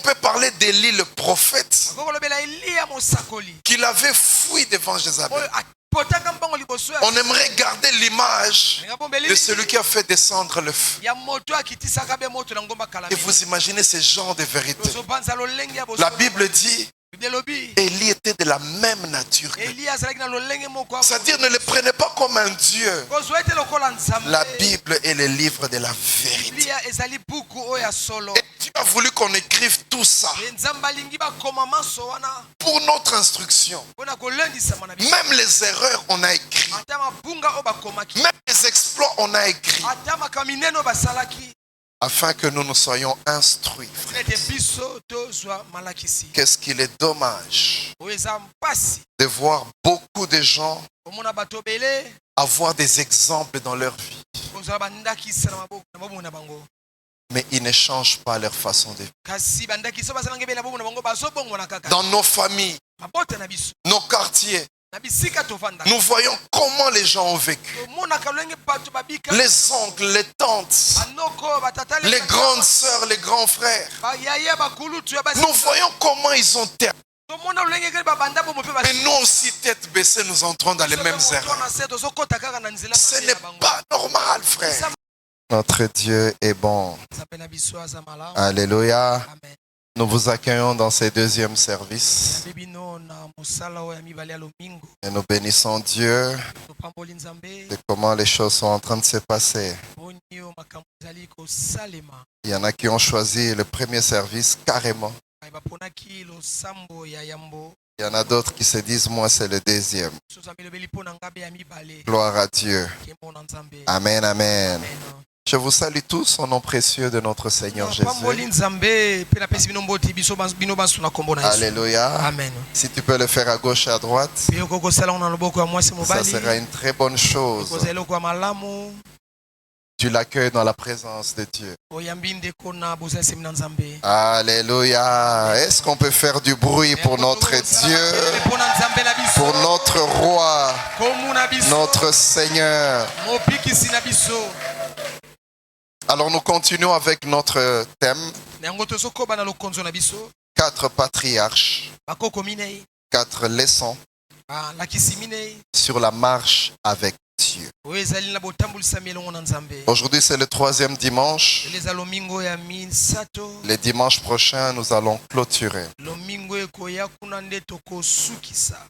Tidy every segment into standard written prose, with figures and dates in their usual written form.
peut parler d'Élie le prophète, qu'il avait fui devant Jézabel. On aimerait garder l'image de celui qui a fait descendre le feu. Et vous imaginez ce genre de vérité. La Bible dit, Élie était de la même nature que lui. C'est-à-dire, ne le prenez pas comme un Dieu. La Bible est le livre de la vérité. Et Dieu a voulu qu'on écrive tout ça pour notre instruction. Même les erreurs, on a écrit. Même les exploits, on a écrit. Afin que nous nous soyons instruits. Qu'est-ce qu'il est dommage de voir beaucoup de gens avoir des exemples dans leur vie, mais ils ne changent pas leur façon de vivre. Dans nos familles, nos quartiers, nous voyons comment les gens ont vécu. Les oncles, les tantes, les grandes sœurs, les grands frères. Nous voyons comment ils ont terminé. Et nous aussi, tête baissée, nous entrons dans les mêmes erreurs. Ce n'est pas normal, frère. Notre Dieu est bon. Alléluia. Nous vous accueillons dans ce deuxième service. Et nous bénissons Dieu de comment les choses sont en train de se passer. Il y en a qui ont choisi le premier service carrément. Il y en a d'autres qui se disent, moi c'est le deuxième. Gloire à Dieu. Amen, amen. Je vous salue tous au nom précieux de notre Seigneur Jésus. Alléluia. Amen. Si tu peux le faire à gauche et à droite, ça sera une très bonne chose. Tu l'accueilles dans la présence de Dieu. Alléluia. Est-ce qu'on peut faire du bruit pour notre Dieu, pour notre roi, notre Seigneur? Alors nous continuons avec notre thème. 4 patriarches, 4 leçons sur la marche avec Dieu. Aujourd'hui c'est le 3e dimanche. Le dimanche prochain nous allons clôturer.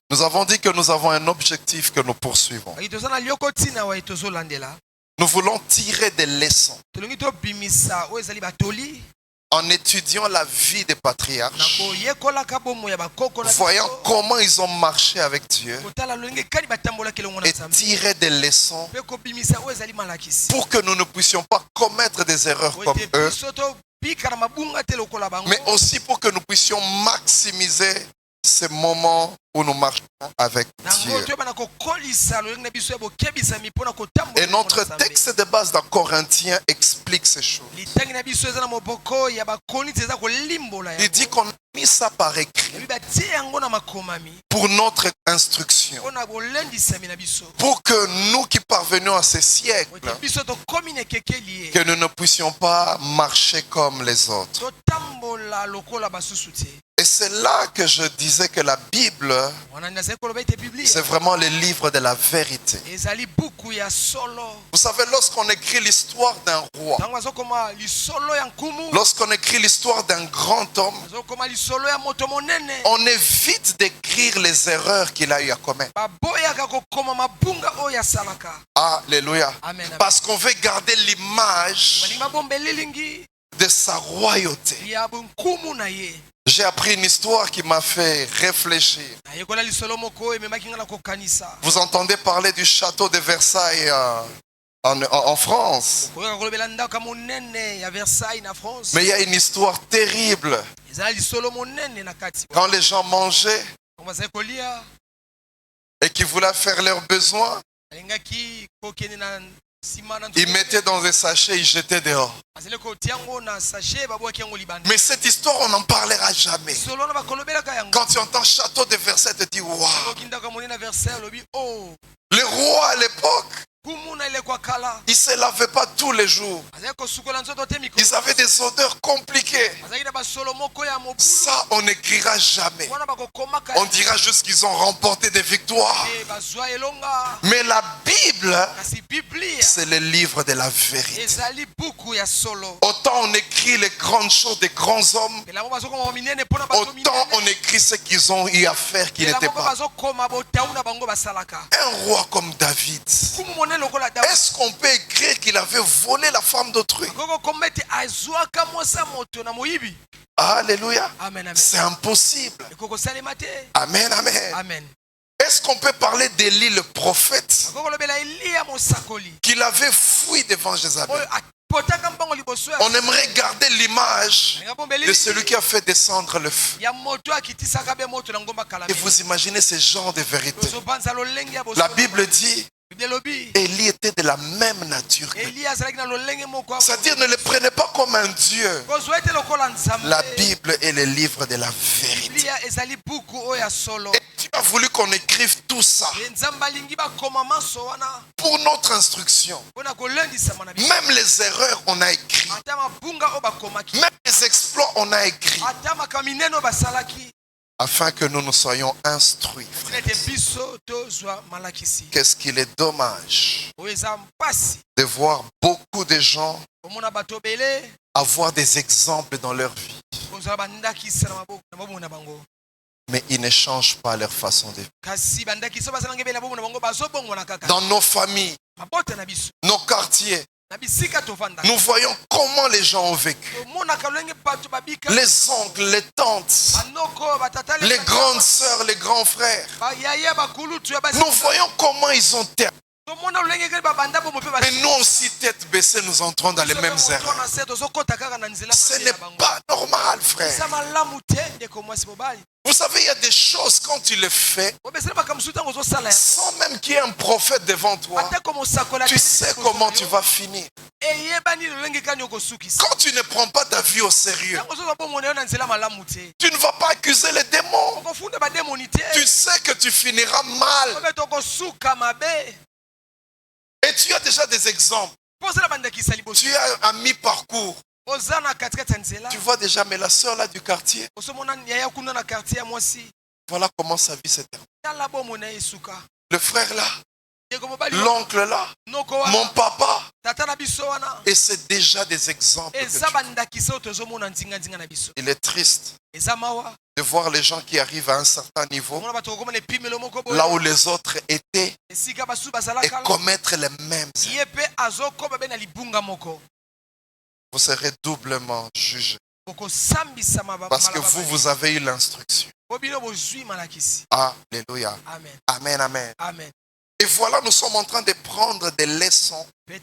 Nous avons dit que nous avons un objectif que nous poursuivons. Nous voulons tirer des leçons en étudiant la vie des patriarches, voyant comment ils ont marché avec Dieu et tirer des leçons pour que nous ne puissions pas commettre des erreurs comme eux, mais aussi pour que nous puissions maximiser ces moments où nous marchons avec Dieu. Et notre texte de base dans Corinthiens explique ces choses. Il dit qu'on a mis ça par écrit pour notre instruction, pour que nous qui parvenons à ces siècles, que nous ne puissions pas marcher comme les autres. Et c'est là que je disais que la Bible, c'est vraiment le livre de la vérité. Vous savez, lorsqu'on écrit l'histoire d'un roi, lorsqu'on écrit l'histoire d'un grand homme, on évite d'écrire les erreurs qu'il a eu à commettre. Alléluia. Parce qu'on veut garder l'image de sa royauté. J'ai appris une histoire qui m'a fait réfléchir. Vous entendez parler du château de Versailles en France. Mais il y a une histoire terrible. Quand les gens mangeaient et qui voulaient faire leurs besoins, ils mettaient dans un sachet, ils jetaient dehors. Mais cette histoire, on n'en parlera jamais. Quand tu entends château de Versailles, tu te dis waouh. Le roi à l'époque Ils ne se lavaient pas tous les jours. Ils avaient des odeurs compliquées. Ça, on n'écrira jamais. On dira juste qu'ils ont remporté des victoires. Mais la Bible, c'est le livre de la vérité. Autant on écrit les grandes choses des grands hommes, autant on écrit ce qu'ils ont eu à faire qui n'était pas. Un roi comme David, est-ce qu'on peut écrire qu'il avait volé la femme d'autrui? Alléluia. C'est impossible. Amen, amen. Amen. Est-ce qu'on peut parler d'Élie le prophète, qu'il avait fui devant Jézabel? On aimerait garder l'image de celui qui a fait descendre le feu. Et vous imaginez ce genre de vérité. La Bible dit, Élie était de la même nature que lui. C'est-à-dire, ne le prenez pas comme un Dieu. La Bible est le livre de la vérité. Et Dieu a voulu qu'on écrive tout ça pour notre instruction. Même les erreurs, on a écrit. Même les exploits, on a écrit. Afin que nous nous soyons instruits. Qu'est-ce qu'il est dommage de voir beaucoup de gens avoir des exemples dans leur vie, mais ils ne changent pas leur façon de vivre. Dans nos familles, nos quartiers, nous voyons comment les gens ont vécu. Les oncles, les tantes, les grandes sœurs, les grands frères. Nous voyons comment ils ont terminé. Mais nous aussi, tête baissée, nous entrons dans les mêmes erreurs. Ce n'est pas normal, frère. Vous savez, il y a des choses quand tu les fais, sans même qu'il y ait un prophète devant toi, tu sais comment tu vas finir. Quand tu ne prends pas ta vie au sérieux, tu ne vas pas accuser les démons. Tu sais que tu finiras mal. Et tu as déjà des exemples. Tu as un mi-parcours. Tu vois déjà, mais la soeur là du quartier, voilà comment sa vie s'est terminée. Le frère là, l'oncle là, mon papa. Et c'est déjà des exemples. Il est triste de voir les gens qui arrivent à un certain niveau, là où les autres étaient, et commettre les mêmes erreurs. Vous serez doublement jugé. Parce que vous avez eu l'instruction. Alléluia. Amen, amen. Et voilà, nous sommes en train de prendre des leçons de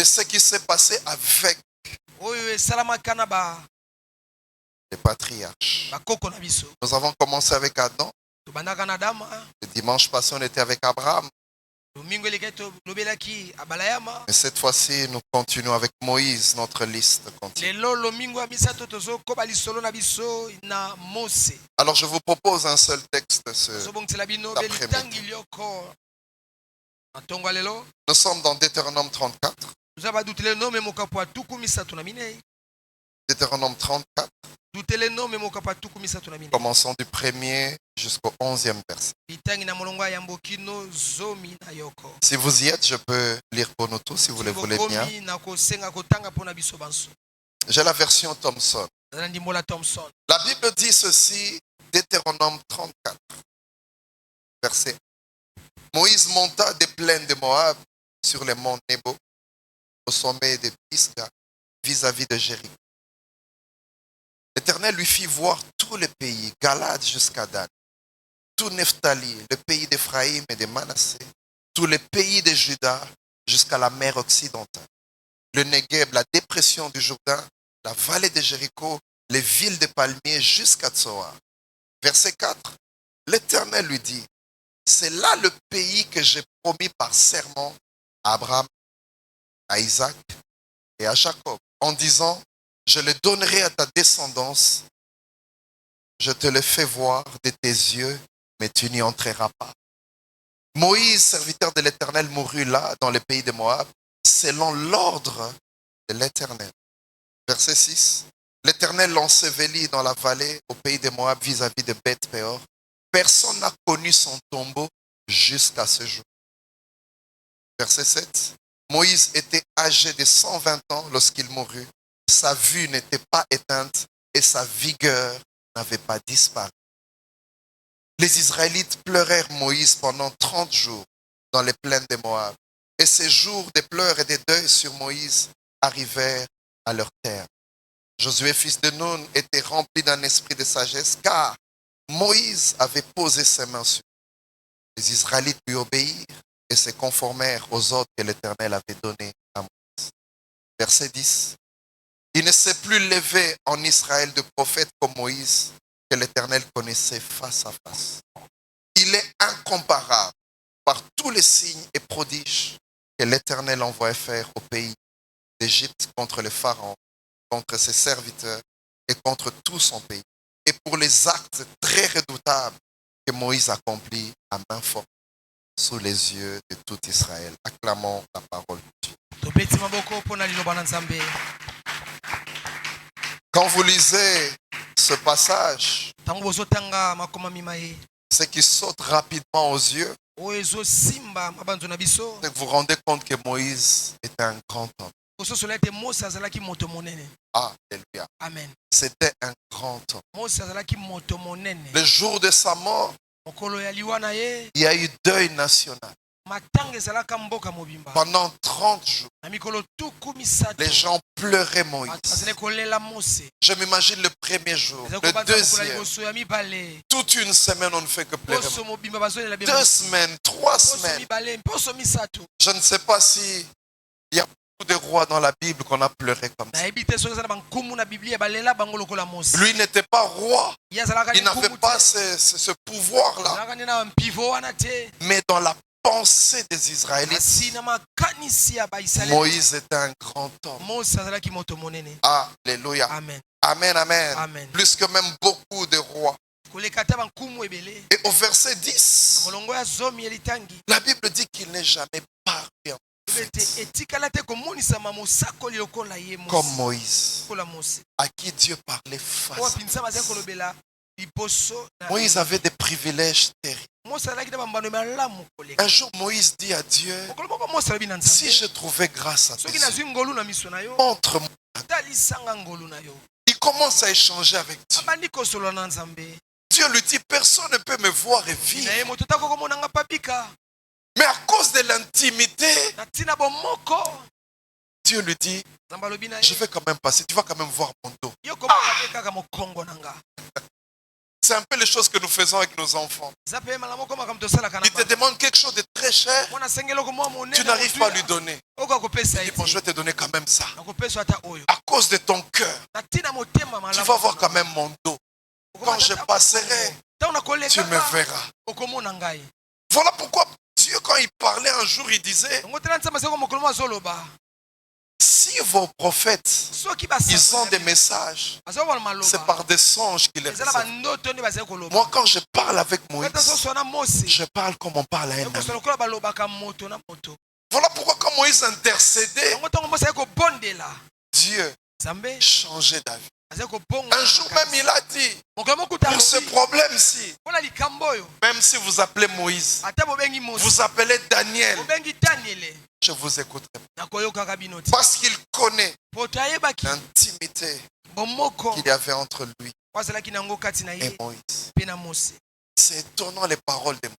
ce qui s'est passé avec les patriarches. Nous avons commencé avec Adam. Le dimanche passé, on était avec Abraham. Et cette fois-ci, nous continuons avec Moïse, notre liste continue. Alors, je vous propose un seul texte cet après-midi. Nous sommes dans Deutéronome 34. Deutéronome 34. Commençons du 1er jusqu'au 11e verset. Si vous y êtes, je peux lire pour nous tous si vous le voulez bien. J'ai la version Thomson. La Bible dit ceci, Deutéronome 34, verset 1. Moïse monta des plaines de Moab sur les monts Nebo, au sommet de Pisga, vis-à-vis de Jéricho. L'Éternel lui fit voir tout le pays, Galade jusqu'à Dan, tout Nephtali, le pays d'Éphraïm et de Manassé, tout le pays de Juda jusqu'à la mer occidentale, le Negev, la dépression du Jourdain, la vallée de Jéricho, les villes de palmiers jusqu'à Tsoar. Verset 4, l'Éternel lui dit, c'est là le pays que j'ai promis par serment à Abraham, à Isaac et à Jacob, en disant, je le donnerai à ta descendance, je te le fais voir de tes yeux, mais tu n'y entreras pas. Moïse, serviteur de l'Éternel, mourut là, dans le pays de Moab, selon l'ordre de l'Éternel. Verset 6. L'Éternel l'ensevelit dans la vallée au pays de Moab vis-à-vis de Beth-Péor. Personne n'a connu son tombeau jusqu'à ce jour. Verset 7. Moïse était âgé de 120 ans lorsqu'il mourut. Sa vue n'était pas éteinte et sa vigueur n'avait pas disparu. Les Israélites pleurèrent Moïse pendant 30 jours dans les plaines de Moab. Et ces jours de pleurs et de deuil sur Moïse arrivèrent à leur terme. Josué, fils de Nun, était rempli d'un esprit de sagesse, car Moïse avait posé ses mains sur lui. Les Israélites lui obéirent et se conformèrent aux ordres que l'Éternel avait donnés à Moïse. Verset 10. Il ne s'est plus levé en Israël de prophète comme Moïse, que l'Éternel connaissait face à face. Il est incomparable par tous les signes et prodiges que l'Éternel envoie faire au pays d'Égypte contre le Pharaon, contre ses serviteurs et contre tout son pays. Et pour les actes très redoutables que Moïse accomplit à main forte sous les yeux de tout Israël. Acclamons la parole de Dieu. Quand vous lisez ce passage, ce qui saute rapidement aux yeux, c'est que vous vous rendez compte que Moïse était un grand homme. Alléluia. Amen. C'était un grand homme. Le jour de sa mort, il y a eu deuil national. Pendant 30 jours, les gens pleuraient Moïse. Je m'imagine le premier jour, le deuxième. Toute une semaine, on ne fait que pleurer. 2 semaines, 3 semaines. Je ne sais pas si il y a beaucoup de rois dans la Bible qu'on a pleuré comme ça. Lui n'était pas roi. Il n'avait pas ce pouvoir-là. Mais dans la pensée des Israélites, Moïse était un grand homme. Alléluia. Amen. Amen, amen. Amen. Plus que même beaucoup de rois. Et au verset 10, la Bible dit qu'il n'est jamais parlé comme Moïse, à qui Dieu parlait face. Moïse avait des privilèges terribles. Un jour, Moïse dit à Dieu, si je trouvais grâce à tes yeux, montre-moi. Il commence à échanger avec Dieu. Dieu lui dit, personne ne peut me voir et vivre. Mais à cause de l'intimité, Dieu lui dit, je vais quand même passer, tu vas quand même voir mon dos. C'est un peu les choses que nous faisons avec nos enfants. Il te demande quelque chose de très cher, tu n'arrives pas à lui donner. Il dit, bon, je vais te donner quand même ça. À cause de ton cœur, tu vas voir quand même mon dos. Quand je passerai, tu me verras. Voilà pourquoi Dieu, quand il parlait un jour, il disait, si vos prophètes, ils ont des messages, c'est par des songes qu'ils les reçoivent. Moi, quand je parle avec Moïse, je parle comme on parle à un ami. Voilà pourquoi quand Moïse intercédait, Dieu changeait d'avis. Un jour même, il a dit, pour ce problème-ci, même si vous appelez Moïse, vous appelez Daniel, je vous écouterai. Parce qu'il connaît l'intimité qu'il y avait entre lui et Moïse. C'est étonnant les paroles de Moïse.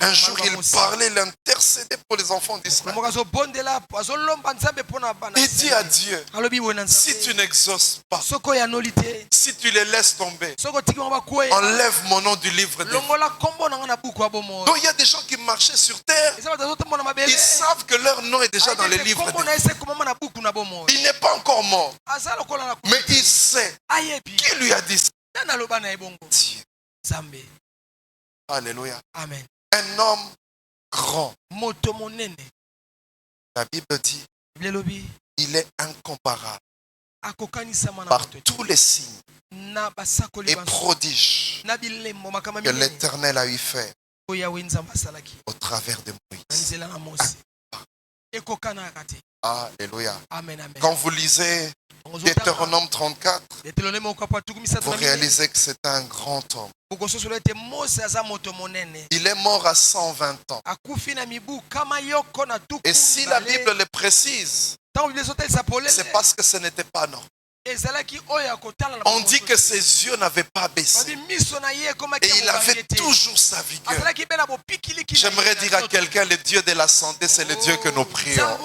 Un jour, il parlait, il intercédait pour les enfants d'Israël. Il dit à Dieu, si tu n'exauces pas, si tu les laisses tomber, enlève mon nom du livre de vie. Donc il y a des gens qui marchaient sur terre, ils savent que leur nom est déjà dans les livres de vie. Il n'est pas encore mort, mais il sait qui lui a dit ça. Dieu. Alléluia. Amen. Un homme grand. La Bible dit, il est incomparable par tous les signes et prodiges que l'Éternel a eu fait au travers de Moïse. Alléluia. Quand vous lisez Deutéronome 34, vous réalisez que c'est un grand homme. Il est mort à 120 ans. Et si la Bible le précise, c'est parce que ce n'était pas normal. On dit que ses yeux n'avaient pas baissé. Et il avait toujours sa vigueur. J'aimerais dire à quelqu'un, le Dieu de la santé, c'est le Dieu que nous prions.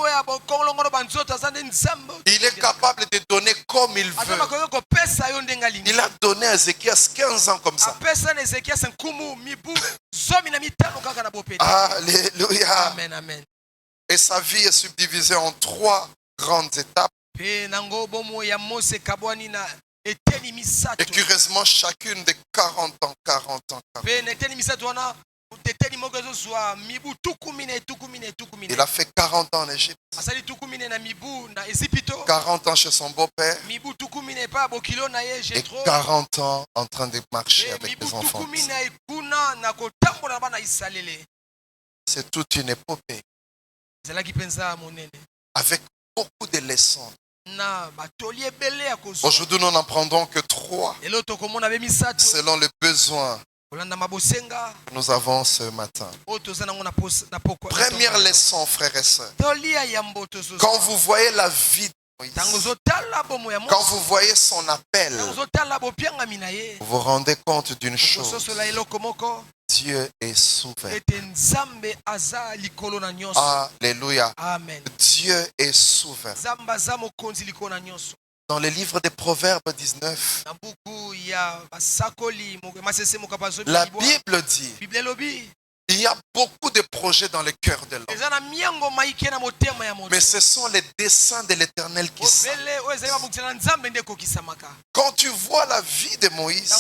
Il est capable de donner comme il veut. Il a donné à Ézéchias 15 ans comme ça. Alléluia. Amen, amen. Et sa vie est subdivisée en 3 grandes étapes. Et curieusement, chacune de 40 ans, 40 ans. Il a fait 40 ans en Égypte. 40 ans chez son beau-père. Et 40 ans en train de marcher avec les enfants. C'est toute une épopée. Avec beaucoup de leçons. Aujourd'hui, nous n'en prendrons que 3 selon les besoins que nous avons ce matin. Première leçon, frères et sœurs. Quand vous voyez la vie de Moïse, quand vous voyez son appel, vous vous rendez compte d'une chose. Dieu est souverain. Alléluia. Amen. Dieu est souverain. Dans le livre des Proverbes 19, la Bible dit, il y a beaucoup de projets dans le cœur de l'homme. Mais ce sont les desseins de l'Éternel qui sont. Quand tu vois la vie de Moïse,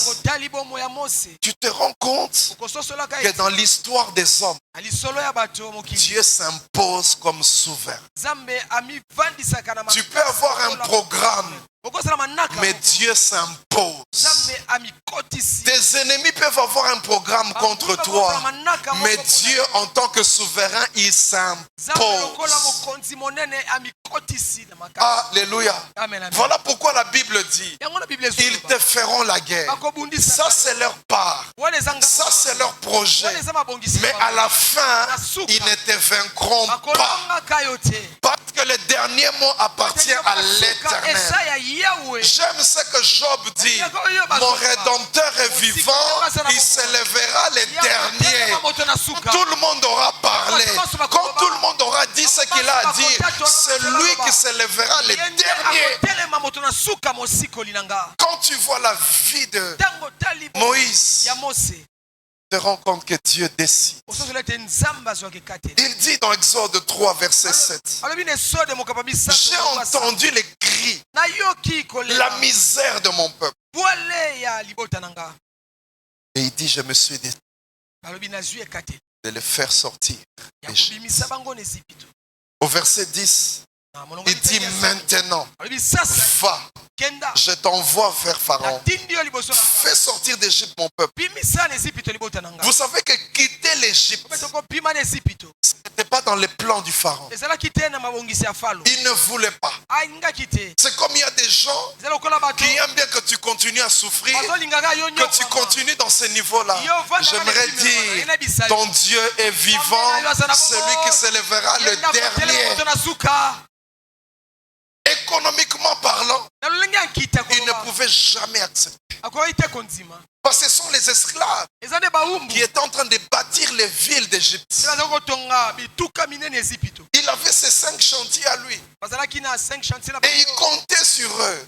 tu te rends compte que dans l'histoire des hommes, Dieu s'impose comme souverain. Tu peux avoir un programme, mais Dieu s'impose. Tes ennemis peuvent avoir un programme contre toi, mais Dieu en tant que souverain, il s'impose. Alléluia. Voilà pourquoi la Bible dit, ils te feront la guerre. Ça c'est leur part, ça c'est leur projet, mais à la fin, ils ne te vaincront pas, parce que le dernier mot appartient à l'Éternel. J'aime ce que Job dit, mon Rédempteur est vivant, il s'élèvera le dernier. Tout le monde aura parlé, quand tout le monde aura dit ce qu'il a à dire, c'est lui qui s'élèvera le dernier. Quand tu vois la vie de Moïse, te rends compte que Dieu décide. Il dit dans Exode 3 verset 7, j'ai entendu les cris, la misère de mon peuple. Et il dit, je me suis dit de le faire sortir. Au verset 10, il dit maintenant, va, je t'envoie vers Pharaon. Fais sortir d'Égypte mon peuple. Vous savez que quitter l'Égypte, ce n'était pas dans les plans du Pharaon. Il ne voulait pas. C'est comme il y a des gens qui aiment bien que tu continues à souffrir, que tu continues dans ce niveau-là. J'aimerais dire, ton Dieu est vivant, celui qui s'élèvera le dernier. Économiquement parlant, ils ne pouvaient jamais accepter. Parce que ce sont les esclaves qui étaient en train de bâtir les villes d'Égypte. Il avait ces 5 chantiers à lui. Et il comptait sur eux.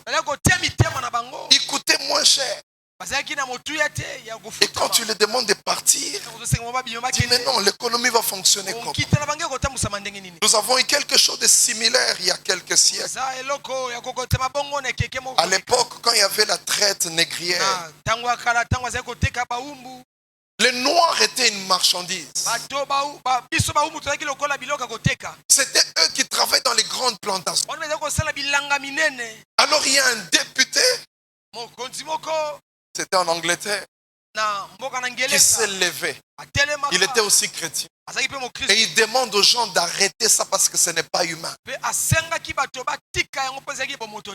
Ils coûtaient moins cher. Et quand tu les demandes de partir, dis mais non, l'économie va fonctionner comme ça. Nous avons eu quelque chose de similaire il y a quelques siècles. À l'époque, quand il y avait la traite négrière, le noir était une marchandise. C'était eux qui travaillaient dans les grandes plantations. Alors il y a un député, c'était en Angleterre. qui s'est levé. Il était aussi chrétien. Et il demande aux gens d'arrêter ça parce que ce n'est pas humain.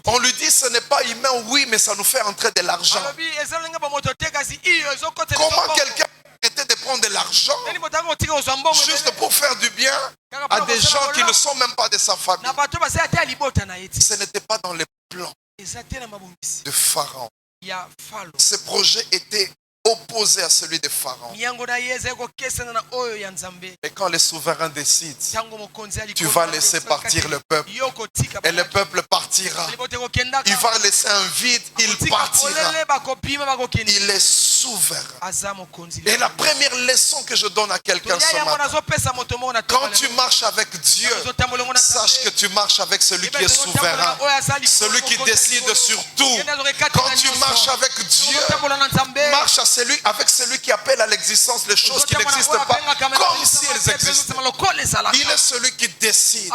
On lui dit ce n'est pas humain, oui, mais ça nous fait entrer de l'argent. Comment quelqu'un peut arrêter de prendre de l'argent juste pour faire du bien à des gens qui ne sont même pas de sa famille? Ce n'était pas dans les plans de Pharaon. Ce projet était opposé à celui de Pharaon. Et quand les souverains décident, tu vas laisser partir le peuple. Et le peuple partira. Il va laisser un vide, il partira. Il est souverain. Et la première leçon que je donne à quelqu'un ce matin, quand tu marches avec Dieu, sache que tu marches avec celui qui est souverain, celui qui décide sur tout. Quand tu marches avec Dieu, marche avec celui qui appelle à l'existence les choses qui n'existent pas comme si elles existent. Il est celui qui décide.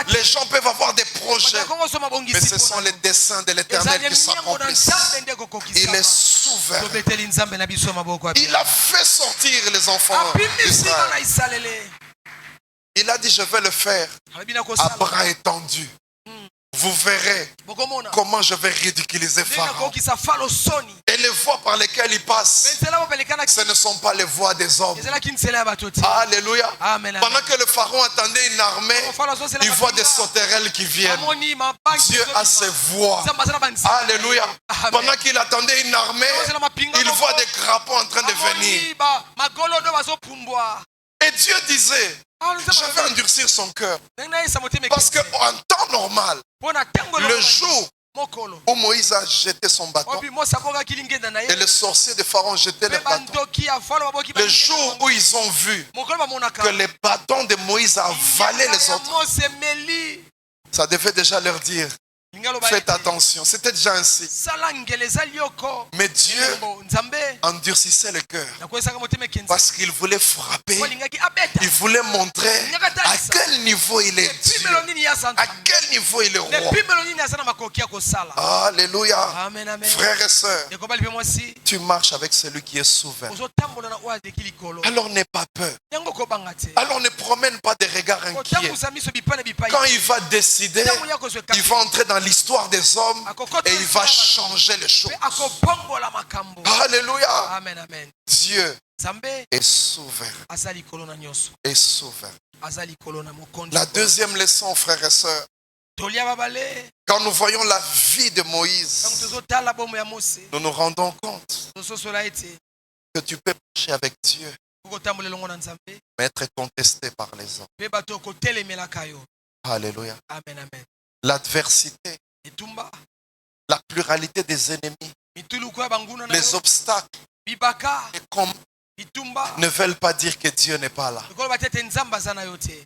Les gens peuvent avoir des projets, mais ce sont les desseins de l'Éternel qui s'accomplissent. Il est souverain. Il a fait sortir les enfants d'Israël. Il a dit je vais le faire à bras étendus. Vous verrez comment je vais ridiculiser Pharaon. Et les voies par lesquelles il passe, ce ne sont pas les voies des hommes. Alléluia. Pendant que le Pharaon attendait une armée, il voit des sauterelles qui viennent. Dieu a ses voies. Alléluia. Pendant qu'il attendait une armée, il voit des crapauds en train de venir. Et Dieu disait, je vais endurcir son cœur. Parce qu'en temps normal, le jour où Moïse a jeté son bâton et le sorcier de Pharaon jetait le bâton, le jour où ils ont vu que les bâtons de Moïse avalaient les autres, ça devait déjà leur dire, faites attention. C'était déjà ainsi. Mais Dieu endurcissait le cœur parce qu'il voulait frapper. Il voulait montrer à quel niveau il est Dieu, à quel niveau il est roi. Alléluia. Frères et sœurs, tu marches avec celui qui est souverain. Alors n'aie pas peur. Alors ne promène pas des regards inquiets. Quand il va décider, il va entrer dans l'histoire des hommes et il va changer les choses. Alléluia. Amen, amen. Dieu est souverain. Est souverain. La deuxième leçon, frères et sœurs, quand nous voyons la vie de Moïse, nous nous rendons compte que tu peux marcher avec Dieu, mais être contesté par les hommes. Alléluia. Amen, amen. L'adversité, la pluralité des ennemis, les obstacles, les combats ne veulent pas dire que Dieu n'est pas là.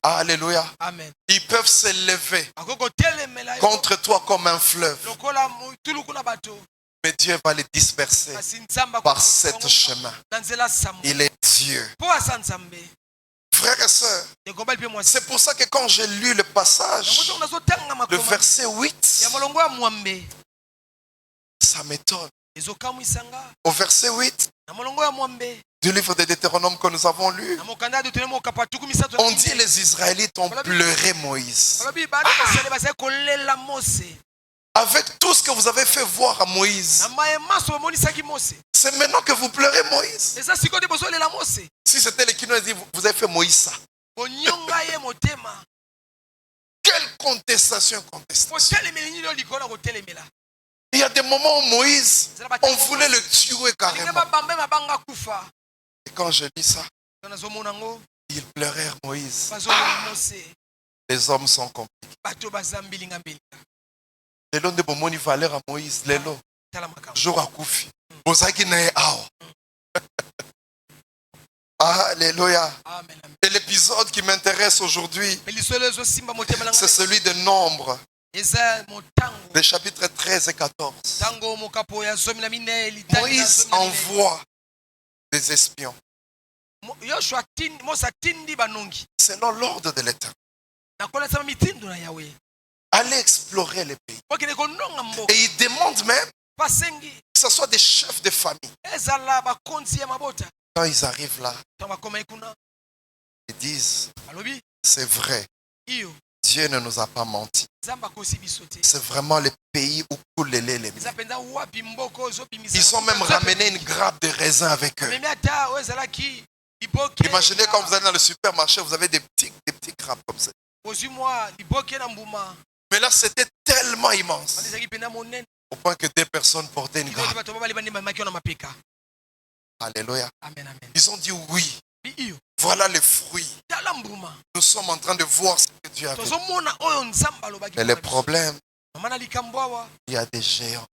Alléluia. Amen. Ils peuvent se lever contre toi comme un fleuve, mais Dieu va les disperser par cet chemin. Il est Dieu. Frères et sœurs, c'est pour ça que quand j'ai lu le passage, le verset 8, ça m'étonne. Au verset 8 du livre de Deutéronome que nous avons lu, on dit les Israélites ont pleuré Moïse. Avec tout ce que vous avez fait voir à Moïse, c'est maintenant que vous pleurez Moïse. Si c'était les qui nous disent, vous avez fait Moïse ça. Quelle contestation, contestation. Il y a des moments où Moïse, on voulait le tuer carrément. Et quand je lis ça, ils pleurèrent Moïse. Les hommes sont compliqués. Lelo nde bomoni valeur à Moïse, lelo jour à Koufi. Bozaki na awa. Alléluia. Et l'épisode qui m'intéresse aujourd'hui, c'est celui de Nombre, les chapitres 13 et 14. Moïse envoie des espions selon l'ordre de l'État. Allez explorer les pays. Et il demande même Que ce soit des chefs de famille. Quand ils arrivent là, ils disent, c'est vrai, Dieu ne nous a pas menti. C'est vraiment le pays où coule le lait et le miel. Ils ont même ramené une grappe de raisin avec eux. Imaginez quand vous allez dans le supermarché, vous avez des petits grappes comme ça. Mais là, c'était tellement immense. Au point que deux personnes portaient une grappe. Alléluia. Ils ont dit oui. Voilà les fruits. Nous sommes en train de voir ce que Dieu a fait. Mais le problème, il y a des géants.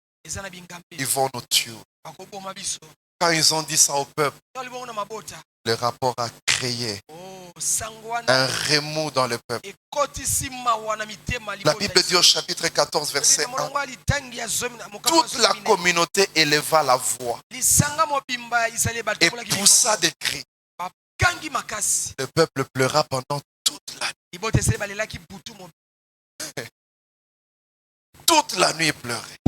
Ils vont nous tuer. Quand ils ont dit ça au peuple, le rapport a créé un remous dans le peuple. La Bible dit au chapitre 14, verset 1, toute la communauté éleva la voix et poussa des cris. Le peuple pleura pendant toute la nuit. Toute la nuit pleurait.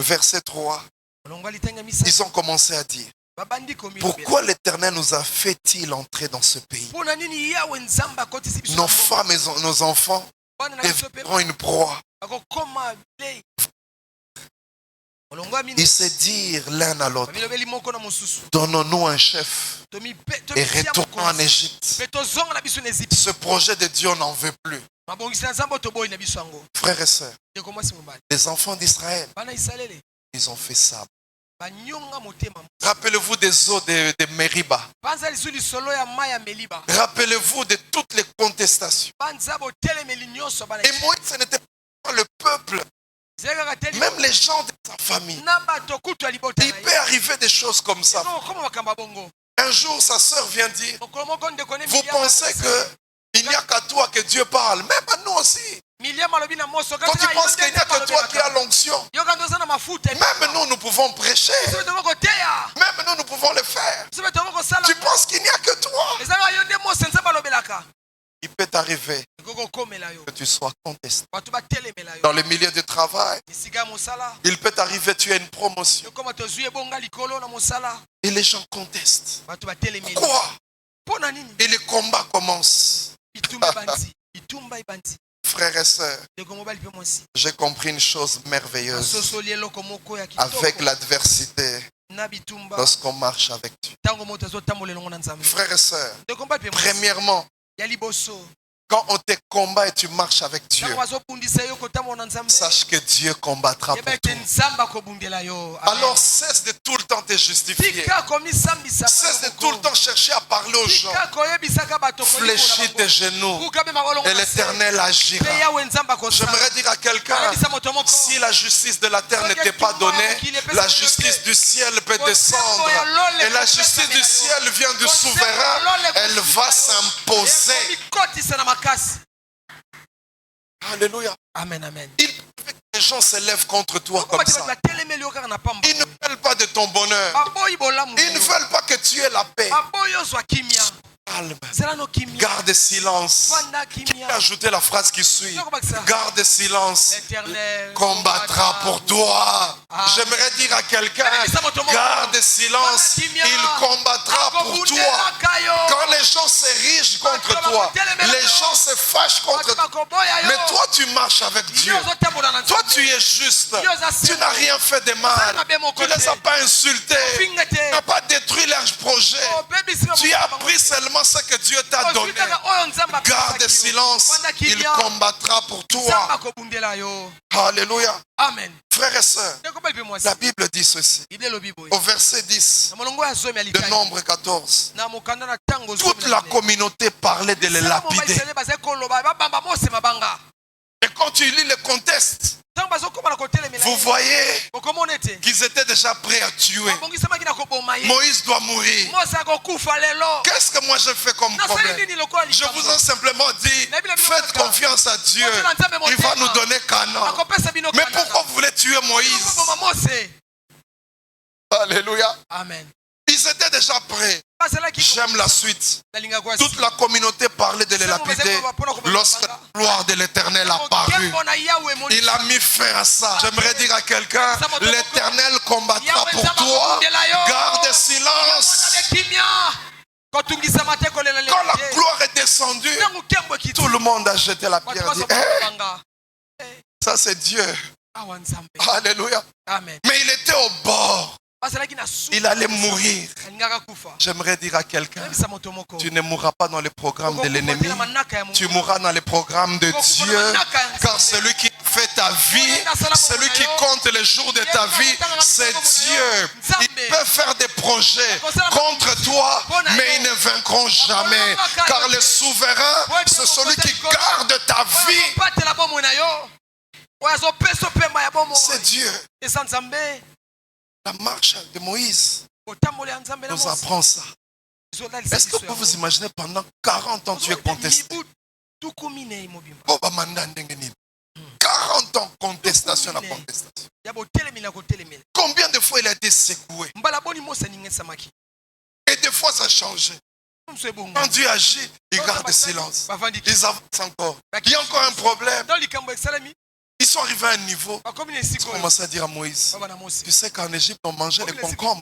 Verset 3, ils ont commencé à dire, pourquoi l'Éternel nous a fait-il entrer dans ce pays? Nos femmes et nos enfants deviendront une proie. Ils se dirent l'un à l'autre, donnons-nous un chef et retournons en Égypte. Ce projet de Dieu, on n'en veut plus. Frères et sœurs, les enfants d'Israël, ils ont fait ça. Rappelez-vous des eaux de Meriba. Rappelez-vous de toutes les contestations. Et Moïse, ce n'était pas le peuple. Même les gens de sa famille. Il peut arriver des choses comme ça. Un jour, sa sœur vient dire, vous pensez qu'il n'y a qu'à toi que Dieu parle. Même à nous aussi. Quand tu penses qu'il n'y a que toi qui as l'onction, même nous pouvons prêcher. Même nous pouvons le faire. Tu penses qu'il n'y a que toi. Il peut t'arriver que tu sois contesté. Dans le milieu du travail, il peut t'arriver que tu aies une promotion. Et les gens contestent. Pourquoi? Et le combat commence. Frères et sœurs, j'ai compris une chose merveilleuse. Avec l'adversité, lorsqu'on marche avec Dieu. Frères et sœurs, premièrement, quand on te combat et tu marches avec Dieu, sache que Dieu combattra pour toi. Alors cesse de tout le temps te justifier. Cesse de tout le temps chercher à parler aux gens. Fléchis tes genoux et l'Éternel agira. J'aimerais dire à quelqu'un, si la justice de la terre n'était pas donnée, la justice du ciel peut descendre. Et la justice du ciel vient du souverain. Elle va s'imposer. Alléluia. Amen, amen. Les gens se lèvent contre toi comme ça. Ils ne veulent pas de ton bonheur. Ils ne veulent pas que tu aies la paix. Calme. Garde silence. Qui a ajouté la phrase qui suit? Garde silence. Combattra pour toi. J'aimerais dire à quelqu'un, garde silence. Il combattra pour toi. Quand les gens s'érigent contre toi, les gens se fâchent contre toi. Mais toi, tu marches avec Dieu. Toi, tu es juste. Tu n'as rien fait de mal. Tu ne les as pas insultés. Tu n'as pas détruit leurs projets. Tu as pris seulement ce que Dieu t'a donné. Garde silence. Il combattra pour toi. Alléluia. Amen. Frères et sœurs, la Bible dit ceci. Au verset 10 de Nombre 14. Toute la communauté parlait de les lapider. Et quand tu lis le contexte, vous voyez qu'ils étaient déjà prêts à tuer. Moïse doit mourir. Qu'est-ce que moi je fais comme problème? Je vous ai simplement dit, faites confiance à Dieu. Il va nous donner Canaan. Mais pourquoi vous voulez tuer Moïse? Alléluia. Amen. Ils étaient déjà prêt. J'aime la suite. Toute la communauté parlait de les lapider. Lorsque la gloire de l'Éternel a apparu, il a mis fin à ça. J'aimerais dire à quelqu'un, l'Éternel combattra pour toi. Garde silence. Quand la gloire est descendue, tout le monde a jeté la pierre. Dit, ça c'est Dieu. Alléluia. Mais il était au bord. Il allait mourir. J'aimerais dire à quelqu'un, tu ne mourras pas dans les programmes de l'ennemi, tu mourras dans les programmes de Dieu, car celui qui fait ta vie, celui qui compte les jours de ta vie, c'est Dieu. Il peut faire des projets contre toi, mais ils ne vaincront jamais, car le souverain, c'est celui qui garde ta vie. C'est Dieu. La marche de Moïse nous apprend ça. Est-ce que vous vous imaginez pendant 40 ans tu es contesté? 40 ans contestation à contestation. Combien de fois il a été secoué? Et des fois ça a changé. Quand Dieu agit, il garde silence. Ils avancent encore. Il y a encore un problème. Ils sont arrivés à un niveau. Ils ont commencé à dire à Moïse, tu sais qu'en Égypte on mangeait les concombres.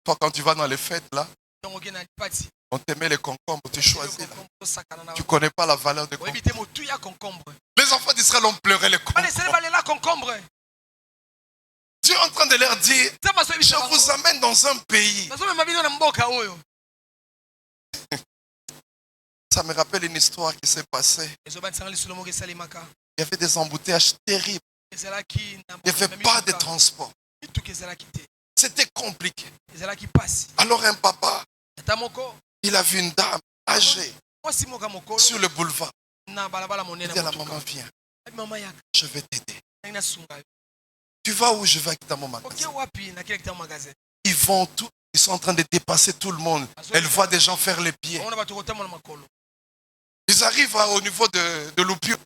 Toi quand tu vas dans les fêtes là, on te met les concombres, tu choisis là. Tu ne connais pas la valeur des concombres. Les enfants d'Israël ont pleuré les concombres. Dieu est en train de leur dire, je vous amène dans un pays. Ça me rappelle une histoire qui s'est passée. Il y avait des embouteillages terribles. Il n'y avait pas de transport. C'était compliqué. Alors un papa, il a vu une dame âgée sur le boulevard. Il dit à la maman, viens, je vais t'aider. Tu vas où? Je vais quitter mon magasin. Ils vont tout. Ils sont en train de dépasser tout le monde. Elle voit des gens faire les pieds. Ils arrivent au niveau de Lupio.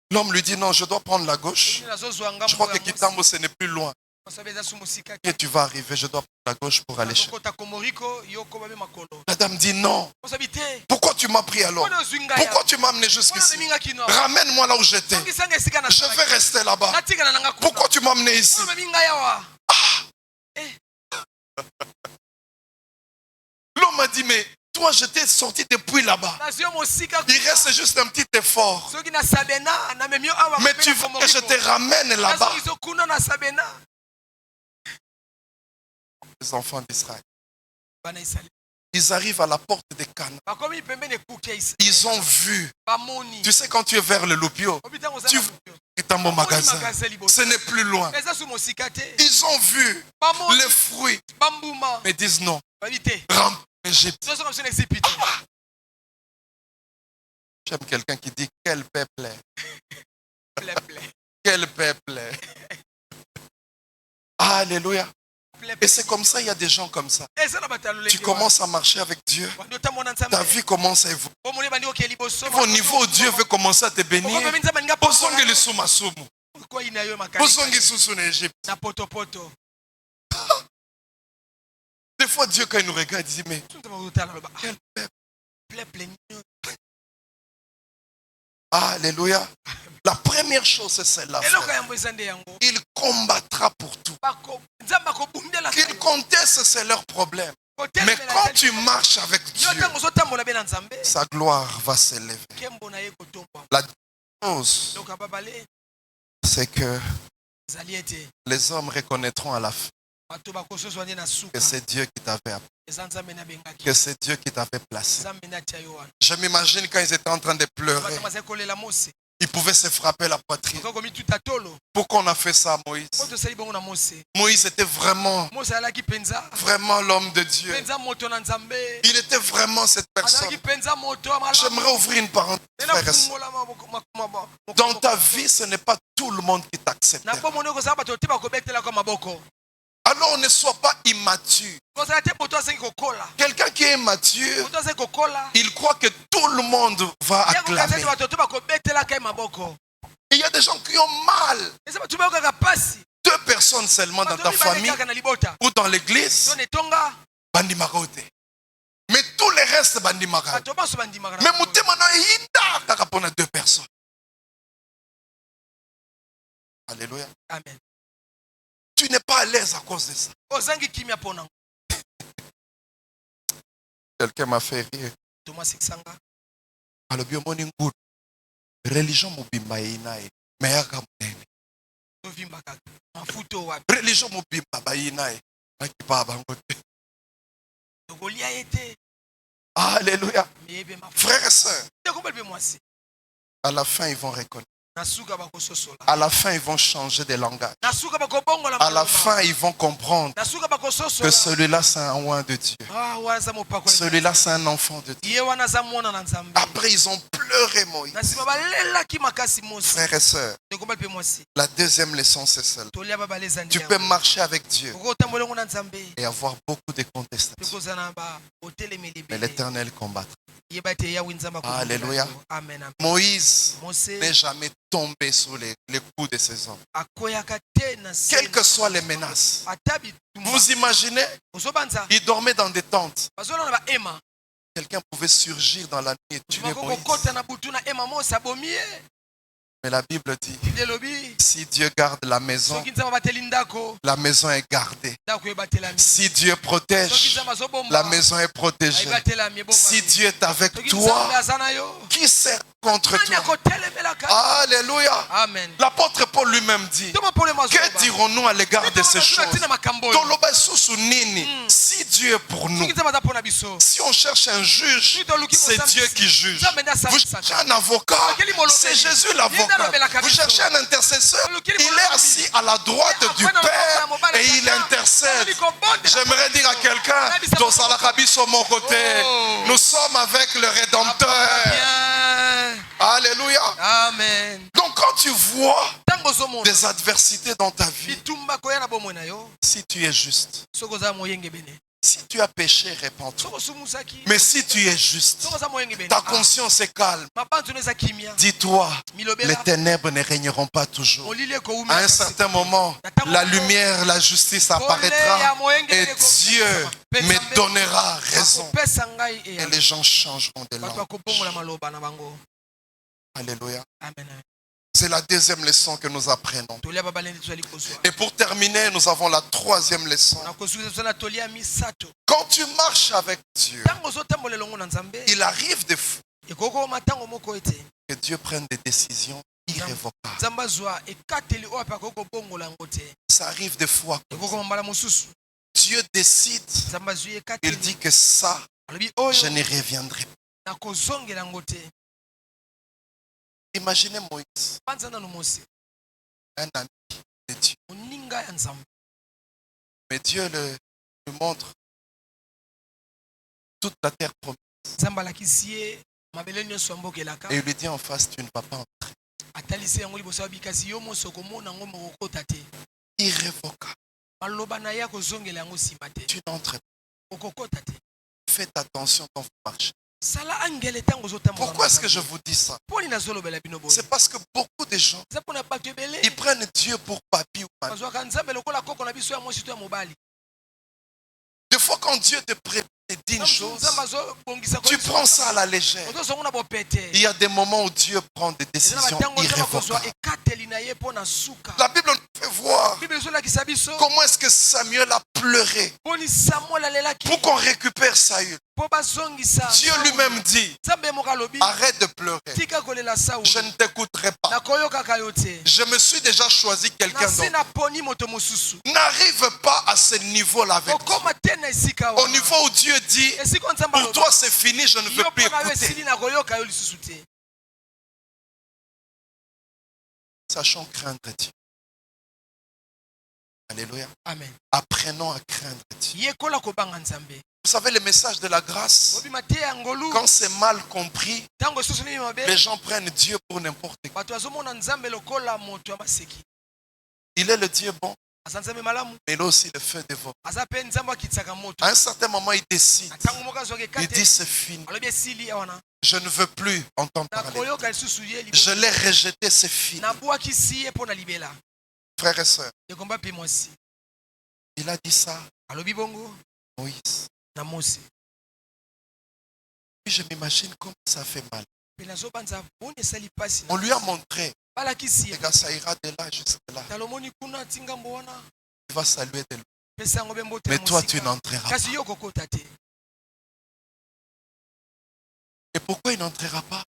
L'homme lui dit non, je dois prendre la gauche. Je crois que Kitambo ce n'est plus loin. Et tu vas arriver, je dois prendre la gauche pour aller chez. La dame dit non. Pourquoi tu m'as pris alors? Pourquoi tu m'as amené jusqu'ici? Ramène-moi là où j'étais. Je vais rester là-bas. Pourquoi tu m'as amené ici? L'homme a dit mais toi je t'ai sorti depuis là-bas. Il reste juste un petit effort. Mais tu veux que je te ramène là-bas? Les enfants d'Israël, ils arrivent à la porte de Canaan. Ils ont vu. Tu sais quand tu es vers le Lupio, tu vois dans mon magasin. Ce n'est plus loin. Ils ont vu les fruits. Mais disent non. Rentre en Égypte. J'aime quelqu'un qui dit quel peuple est. Quel peuple est. Alléluia. Et c'est comme ça, il y a des gens comme ça. Tu commences à marcher avec Dieu. Ta vie commence à évoluer. Au niveau où Dieu veut commencer à te bénir, des fois, Dieu, quand il nous regarde, il dit, mais quel peuple. Alléluia. La première chose, c'est celle-là. Il combattra pour tout. Qu'ils contestent, c'est leur problème. Mais quand tu marches avec Dieu, sa gloire va s'élever. La chose, c'est que les hommes reconnaîtront à la fin que c'est Dieu qui t'avait appelé, que c'est Dieu qui t'avait placé. Je m'imagine quand ils étaient en train de pleurer, ils pouvaient se frapper la poitrine. Pourquoi on a fait ça à Moïse? Moïse était vraiment l'homme de Dieu. Il était vraiment cette personne. J'aimerais ouvrir une parenthèse, frère et sœur. Dans ta vie, ce n'est pas tout le monde qui t'accepte. Alors ne sois pas immature. Quelqu'un qui est immature, il croit que tout le monde va acclamer. Il y a des gens qui ont mal. 2 personnes seulement dans ta famille ou dans l'église. Mais tous les restes bandimaka. Mais mutema na yinda kaka pona 2 personnes. Alléluia. Amen. Tu n'es pas à l'aise à cause de ça. Quelqu'un m'a fait rire. Alors bien mon good. Religion mobimba inae. Mais yaka munene. Religion mobimba ba inae. Akipa bangote. Alléluia. Frères et sœurs, à la fin, ils vont reconnaître. À la fin, ils vont changer de langage. À la fin, ils vont comprendre que celui-là, c'est un roi de Dieu. Celui-là, c'est un enfant de Dieu. Après, ils ont pleuré Moïse. Frères et sœurs, la deuxième leçon, c'est celle. Tu peux marcher avec Dieu et avoir beaucoup de contestations. Mais l'Éternel combattra. Alléluia. Moïse n'est jamais tombé sous les coups de ces hommes. Quelles que soient les menaces. Vous imaginez, il dormait dans des tentes. Quelqu'un pouvait surgir dans la nuit et tuer Moïse. Mais la Bible dit, si Dieu garde la maison est gardée. Si Dieu protège, la maison est protégée. Si Dieu est avec toi, qui sert contre toi? Alléluia. L'apôtre Paul lui-même dit, que dirons-nous à l'égard de ces choses? Si Dieu est pour nous, si on cherche un juge, c'est Dieu qui juge. Vous cherchez un avocat, c'est Jésus l'avocat. Vous cherchez un intercesseur, il est assis à la droite du Père et il intercède. J'aimerais dire à quelqu'un, nous sommes avec le Rédempteur. Alléluia. Amen. Donc quand tu vois des adversités dans ta vie, si tu es juste, si tu as péché, répands-toi. Mais si tu es juste, ta conscience est calme. Dis-toi, les ténèbres ne régneront pas toujours. À un certain moment, la lumière, la justice apparaîtra et Dieu me donnera raison. Et les gens changeront de langage. Alléluia. C'est la deuxième leçon que nous apprenons. Et pour terminer, nous avons la troisième leçon. Quand tu marches avec Dieu, il arrive des fois que Dieu prenne des décisions irrévocables. Ça arrive des fois que Dieu décide, il dit que ça, je n'y reviendrai pas. Imaginez Moïse, un ami de Dieu. Mais Dieu lui montre toute la terre promise. Et il lui dit en face, tu ne vas pas entrer. Irrévocable. Tu n'entres pas. Faites attention quand vous marchez. Pourquoi est-ce que je vous dis ça? C'est parce que beaucoup de gens, ils prennent Dieu pour papy ou mamie. Des fois quand Dieu te dit une chose, tu prends ça à la légère. Il y a des moments où Dieu prend des décisions irrévocables. La Bible nous fait voir comment est-ce que Samuel a pleuré pour qu'on récupère Saül. Dieu lui-même dit, arrête de pleurer. Je ne t'écouterai pas. Je me suis déjà choisi quelqu'un d'autre. N'arrive pas à ce niveau-là avec Dieu. Au niveau où Dieu dit, pour toi c'est fini, je ne veux plus écouter. Sachons craindre Dieu. Alléluia. Amen. Apprenons à craindre Dieu. Vous savez, le message de la grâce, quand c'est mal compris, les gens prennent Dieu pour n'importe quoi. Il est le Dieu bon, mais il a aussi le feu dévorant. À un certain moment, il décide. Il dit c'est fini. Je ne veux plus entendre parler. Je l'ai rejeté, c'est fini. Frères et sœurs, il a dit ça. Moïse. Puis je m'imagine comme ça fait mal. On lui a montré. Les gars, ça ira de là jusque là. Tu vas saluer de loin. Mais toi, tu n'entreras pas. Et pourquoi il n'entrera pas?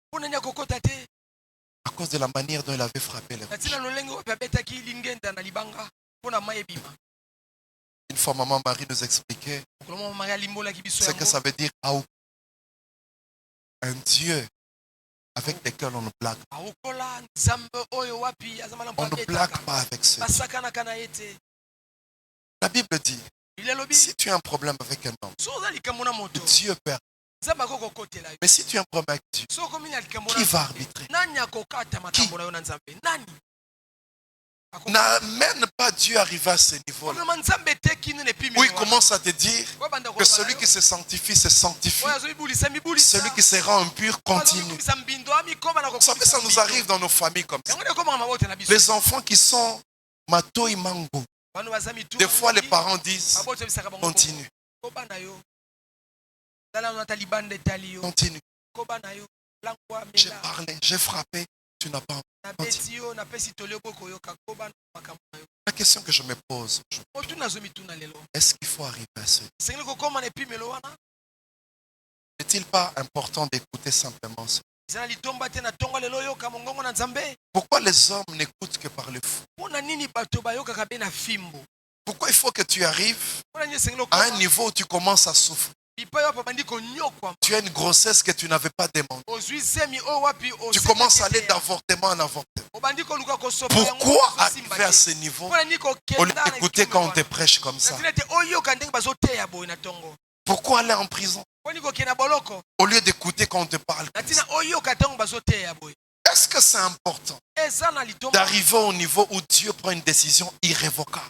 À cause de la manière dont il avait frappé les roches. Une fois, maman Marie nous expliquait ce que ça veut dire un Dieu avec lequel on ne blague pas. On ne blague pas avec ce Dieu. La Bible dit, si tu as un problème avec un homme, Dieu perd. Mais si tu as un problème avec Dieu, qui va arbitrer? Qui? N'amène pas Dieu arriver à ce niveau-là. Où il commence à te dire que celui qui se sanctifie se sanctifie. Celui qui se rend impur continue. Vous savez, ça nous arrive dans nos familles comme ça. Les enfants qui sont mato et mango. Des fois, les parents disent continue. Continue. J'ai parlé, j'ai frappé. Tu n'as pas entendu. La question que je me pose, est-ce qu'il faut arriver à ce niveau? N'est-il pas important d'écouter simplement ça? Pourquoi les hommes n'écoutent que par le fou? Pourquoi il faut que tu arrives à un niveau où tu commences à souffrir? Tu as une grossesse que tu n'avais pas demandé. Tu commences à aller d'avortement en avortement. Pourquoi arriver à ce niveau au lieu d'écouter quand on te prêche comme ça? Pourquoi aller en prison au lieu d'écouter quand on te parle comme ça? Est-ce que c'est important d'arriver au niveau où Dieu prend une décision irrévocable?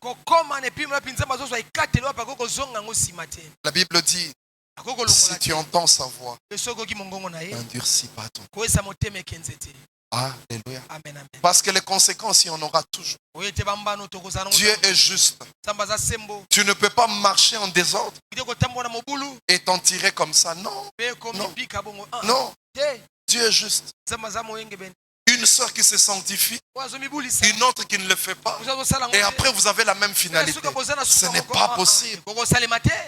La Bible dit, si tu entends sa voix, n'endurcis pas ton cœur. Alléluia. Parce que les conséquences, il y en aura toujours. Dieu est juste. Tu ne peux pas marcher en désordre et t'en tirer comme ça. Non. Non. Non. Dieu est juste. Une soeur qui se sanctifie, une autre qui ne le fait pas, et après vous avez la même finalité. Ce n'est pas possible.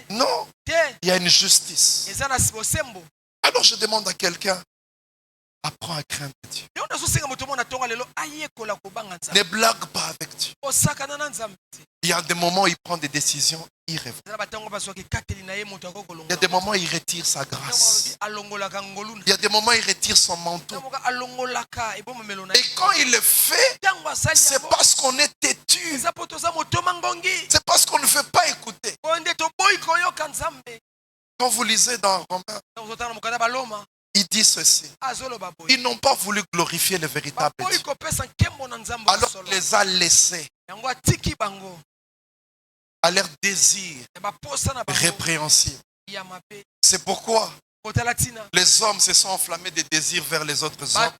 Non, il y a une justice. Alors je demande à quelqu'un, apprends à craindre Dieu. Ne blague pas avec Dieu. Il y a des moments où il prend des décisions irrévocables. Il y a des moments où il retire sa grâce. Il y a des moments où il retire son manteau. Et quand il le fait, c'est parce qu'on est têtu. C'est parce qu'on ne veut pas écouter. Quand vous lisez dans Romains, il dit ceci. Ils n'ont pas voulu glorifier le véritable Dieu. Alors il les a laissés à leur désir répréhensible. C'est pourquoi les hommes se sont enflammés des désirs vers les autres hommes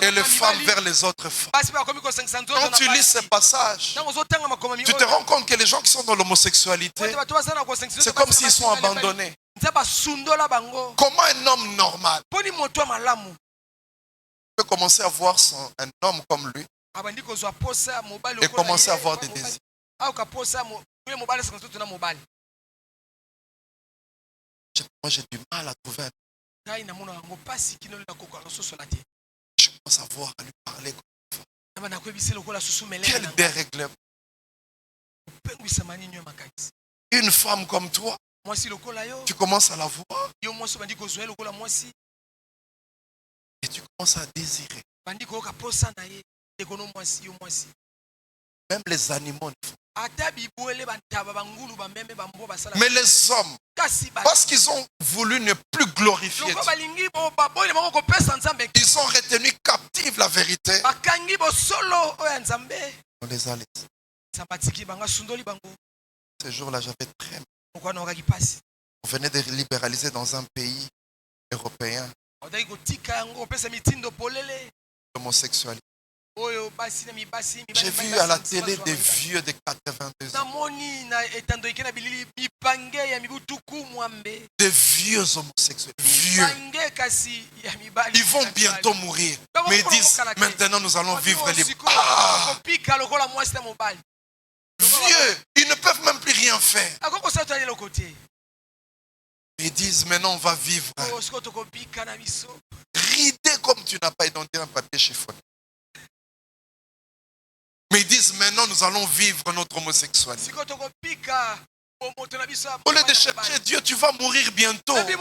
et les femmes vers les autres femmes. Quand tu lis ces passages, tu te rends compte que les gens qui sont dans l'homosexualité, c'est comme s'ils sont abandonnés. Comment un homme normal peut commencer à voir un homme comme lui et commencer à avoir des désirs? Moi, j'ai du mal à trouver un. Je commence à voir, à lui parler comme ça. Quel dérèglement. Une femme comme toi, tu commences à la voir et tu commences à désirer. Même les animaux. Mais les hommes, parce qu'ils ont voulu ne plus glorifier Dieu, ils ont retenu captive la vérité. On les a laissés. Ce jour-là, j'avais très mal. On venait de libéraliser dans un pays européen, l'homosexualité. J'ai vu à la télé des vieux de 82 ans. Des vieux homosexuels. Vieux. Ils vont bientôt mourir. Mais ils disent, maintenant nous allons vivre libre. Ah! Vieux. Ils ne peuvent même plus rien faire. Ils disent, maintenant on va vivre. Ridé comme tu n'as pas identifié un papier chiffonné. Mais ils disent maintenant nous allons vivre notre homosexualité. Au lieu de chercher Dieu, tu vas mourir bientôt. Et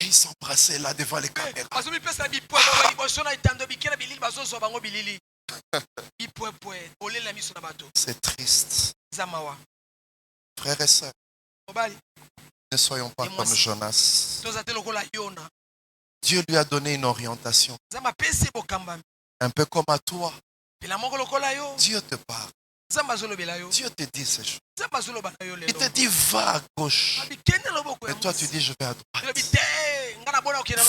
ils s'embrassaient là devant les caméras. C'est triste. Frères et sœurs, ne soyons pas comme Jonas. Dieu lui a donné une orientation. Un peu comme à toi. Dieu te parle. Dieu te dit ces choses. Il te dit va à gauche. Et toi tu dis je vais à droite.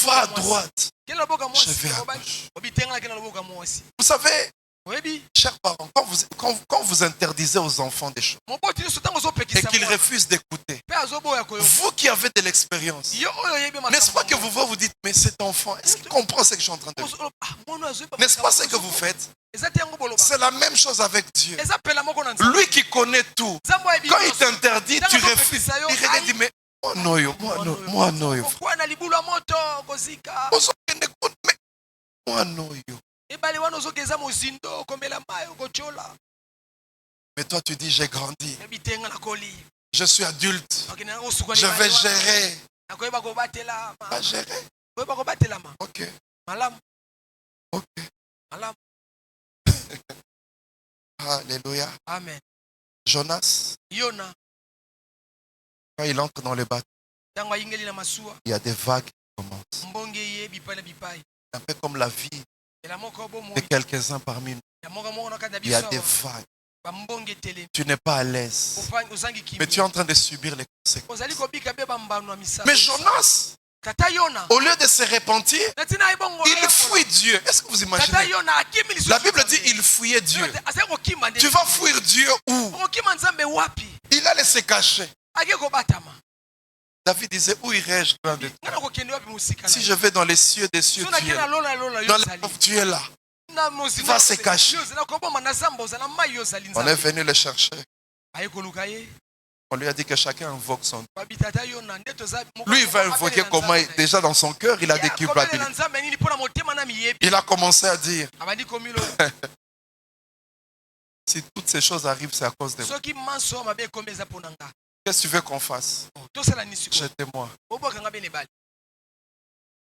Va à droite. Je vais à gauche. Vous savez, chers parents, quand vous interdisez aux enfants des choses et qu'ils refusent d'écouter, vous qui avez de l'expérience, n'est-ce pas que vous dites, mais cet enfant, est-ce qu'il comprend ce que je suis en train de dire? N'est-ce pas ce que vous faites? C'est la même chose avec Dieu. Lui qui connaît tout, quand il t'interdit, tu refuses. Il regarde et dit, mais moi noyo. Mais toi tu dis j'ai grandi. Je suis adulte. Je vais gérer. Pas gérer. Ok. Ok. Alléluia. Amen. Jonas, quand il entre dans le bateau, il y a des vagues qui commencent. Un peu comme la vie de quelques-uns parmi nous. Il y a des vagues. Tu n'es pas à l'aise. Mais tu es en train de subir les conséquences. Mais Jonas, au lieu de se repentir, il fuit Dieu. Est-ce que vous imaginez? La Bible dit il fuyait Dieu. Tu vas fuir Dieu où? Il allait se cacher. David disait, où irai-je loin de toi? Si je vais dans les cieux des cieux, tu es là. Dans la bouffe, tu es là. Il va se cacher. On est venu le chercher. On lui a dit que chacun invoque son Dieu. Lui, il va invoquer comment? Déjà dans son cœur, il a des culpabilités. Il a commencé à dire, si toutes ces choses arrivent, c'est à cause de moi. Qu'est-ce que tu veux qu'on fasse? Jetez-moi.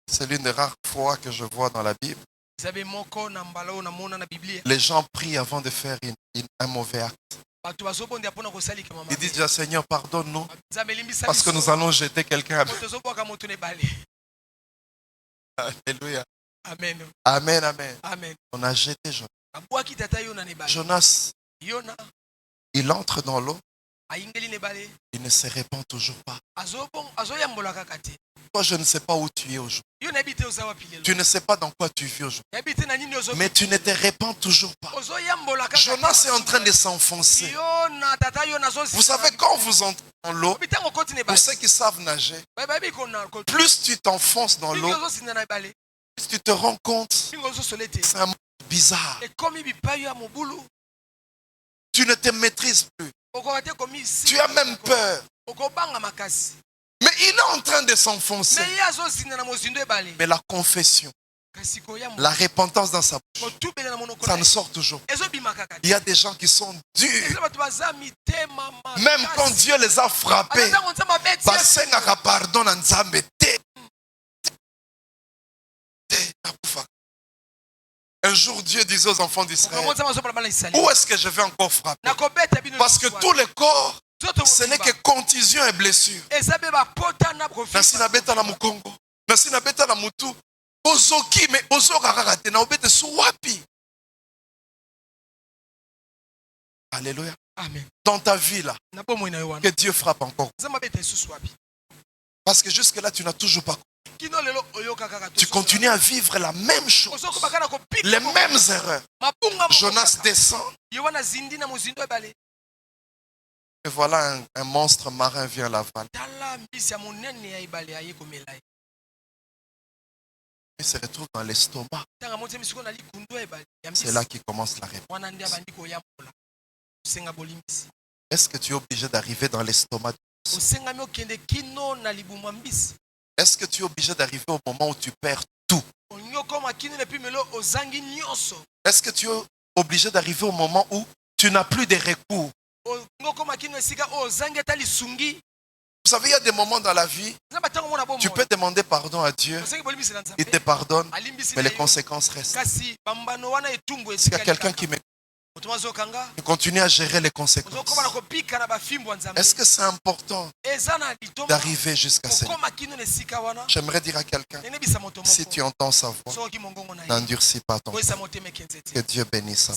C'est l'une des rares fois que je vois dans la Bible. Les gens prient avant de faire un mauvais acte. Ils disent déjà, Seigneur, pardonne-nous parce que nous allons jeter quelqu'un. Alléluia. Amen. Amen, amen. Amen. On a jeté Jonas. Jonas, il entre dans l'eau. Il ne se répand toujours pas. Toi, je ne sais pas où tu es aujourd'hui. Tu ne sais pas dans quoi tu vis aujourd'hui. Mais tu ne te répands toujours pas. Jonas est en train de s'enfoncer. Vous savez, quand vous entrez dans l'eau, pour ceux qui savent nager, plus tu t'enfonces dans l'eau, plus tu te rends compte, c'est un monde bizarre. Tu ne te maîtrises plus. Tu as même peur. Mais il est en train de s'enfoncer. Mais la confession, la repentance dans sa bouche, ça ne sort toujours. Il y a des gens qui sont durs. Même quand Dieu les a frappés, pardon. Un jour, Dieu disait aux enfants d'Israël, où est-ce que je vais encore frapper? Parce que tous les corps, ce n'est que contusion et blessure. Nasi na beta na mukongo, nasi na beta na mutu, ozoki me ozokarate na obete suwapi. Alléluia. Amen. Dans ta vie là, que Dieu frappe encore. Parce que jusque-là, tu n'as toujours pas compris. Tu continues à vivre la même chose, les mêmes erreurs. Jonas descend. Et voilà un monstre marin vient l'avaler. Il se retrouve dans l'estomac. C'est là qu'il commence la réponse. Est-ce que tu es obligé d'arriver dans l'estomac? Est-ce que tu es obligé d'arriver au moment où tu perds tout? Est-ce que tu es obligé d'arriver au moment où tu n'as plus de recours? Vous savez, il y a des moments dans la vie, tu peux demander pardon à Dieu, il te pardonne, mais les conséquences restent. S'il y a quelqu'un qui me continue à gérer les conséquences, est-ce que c'est important d'arriver jusqu'à ça? J'aimerais dire à quelqu'un, si tu entends sa voix, n'endurcis pas ton cœur. Que Dieu bénisse.